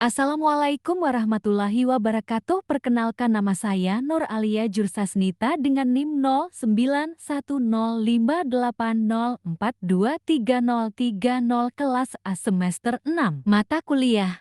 Assalamualaikum warahmatullahi wabarakatuh. Perkenalkan, nama saya Nur Alia Jursasnita dengan NIM 091058042330 kelas A semester 6. Mata kuliah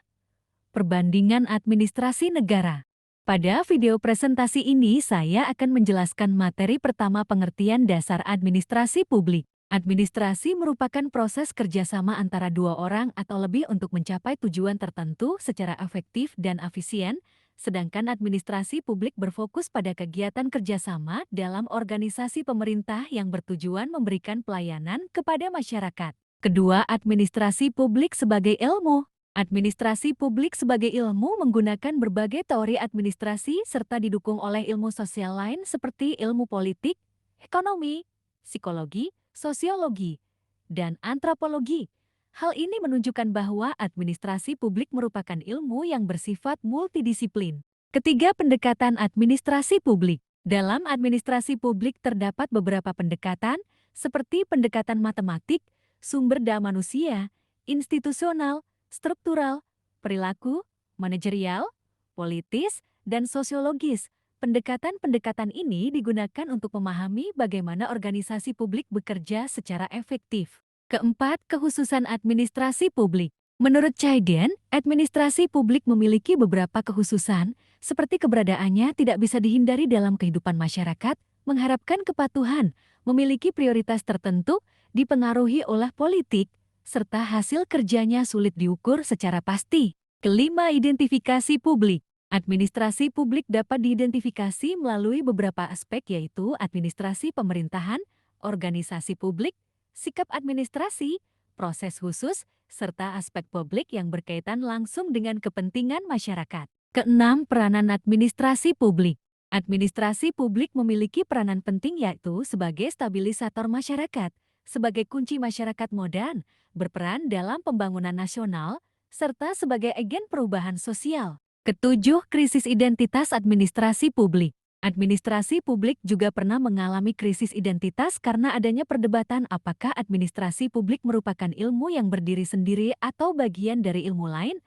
Perbandingan Administrasi Negara. Pada video presentasi ini saya akan menjelaskan materi pertama, pengertian dasar administrasi publik. Administrasi merupakan proses kerjasama antara dua orang atau lebih untuk mencapai tujuan tertentu secara efektif dan efisien, sedangkan administrasi publik berfokus pada kegiatan kerjasama dalam organisasi pemerintah yang bertujuan memberikan pelayanan kepada masyarakat. Kedua, administrasi publik sebagai ilmu. Administrasi publik sebagai ilmu menggunakan berbagai teori administrasi serta didukung oleh ilmu sosial lain seperti ilmu politik, ekonomi, psikologi, sosiologi, dan antropologi. Hal ini menunjukkan bahwa administrasi publik merupakan ilmu yang bersifat multidisiplin. Ketiga, pendekatan administrasi publik. Dalam administrasi publik terdapat beberapa pendekatan, seperti pendekatan matematik, sumber daya manusia, institusional, struktural, perilaku, manajerial, politis, dan sosiologis. Pendekatan-pendekatan ini digunakan untuk memahami bagaimana organisasi publik bekerja secara efektif. Keempat, kekhususan administrasi publik. Menurut Chaiden, administrasi publik memiliki beberapa kekhususan, seperti keberadaannya tidak bisa dihindari dalam kehidupan masyarakat, mengharapkan kepatuhan, memiliki prioritas tertentu, dipengaruhi oleh politik, serta hasil kerjanya sulit diukur secara pasti. Kelima, identifikasi publik. Administrasi publik dapat diidentifikasi melalui beberapa aspek, yaitu administrasi pemerintahan, organisasi publik, sikap administrasi, proses khusus, serta aspek publik yang berkaitan langsung dengan kepentingan masyarakat. Keenam, peranan administrasi publik. Administrasi publik memiliki peranan penting, yaitu sebagai stabilisator masyarakat, sebagai kunci masyarakat modern, berperan dalam pembangunan nasional, serta sebagai agen perubahan sosial. Ketujuh, krisis identitas administrasi publik. Administrasi publik juga pernah mengalami krisis identitas karena adanya perdebatan apakah administrasi publik merupakan ilmu yang berdiri sendiri atau bagian dari ilmu lain.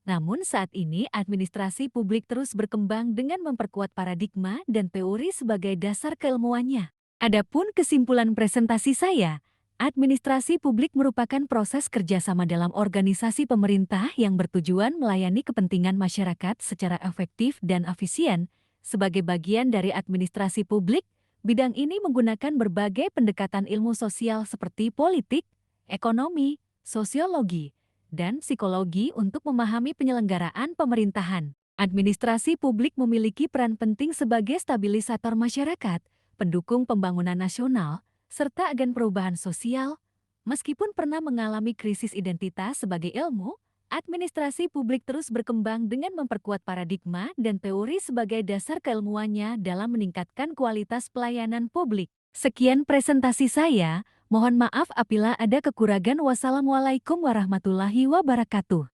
Namun saat ini administrasi publik terus berkembang dengan memperkuat paradigma dan teori sebagai dasar keilmuannya. Adapun kesimpulan presentasi saya, administrasi publik merupakan proses kerjasama dalam organisasi pemerintah yang bertujuan melayani kepentingan masyarakat secara efektif dan efisien. Sebagai bagian dari administrasi publik, bidang ini menggunakan berbagai pendekatan ilmu sosial seperti politik, ekonomi, sosiologi, dan psikologi untuk memahami penyelenggaraan pemerintahan. Administrasi publik memiliki peran penting sebagai stabilisator masyarakat, pendukung pembangunan nasional, serta agen perubahan sosial. Meskipun pernah mengalami krisis identitas sebagai ilmu, administrasi publik terus berkembang dengan memperkuat paradigma dan teori sebagai dasar keilmuannya dalam meningkatkan kualitas pelayanan publik. Sekian presentasi saya, mohon maaf apabila ada kekurangan. Wassalamualaikum warahmatullahi wabarakatuh.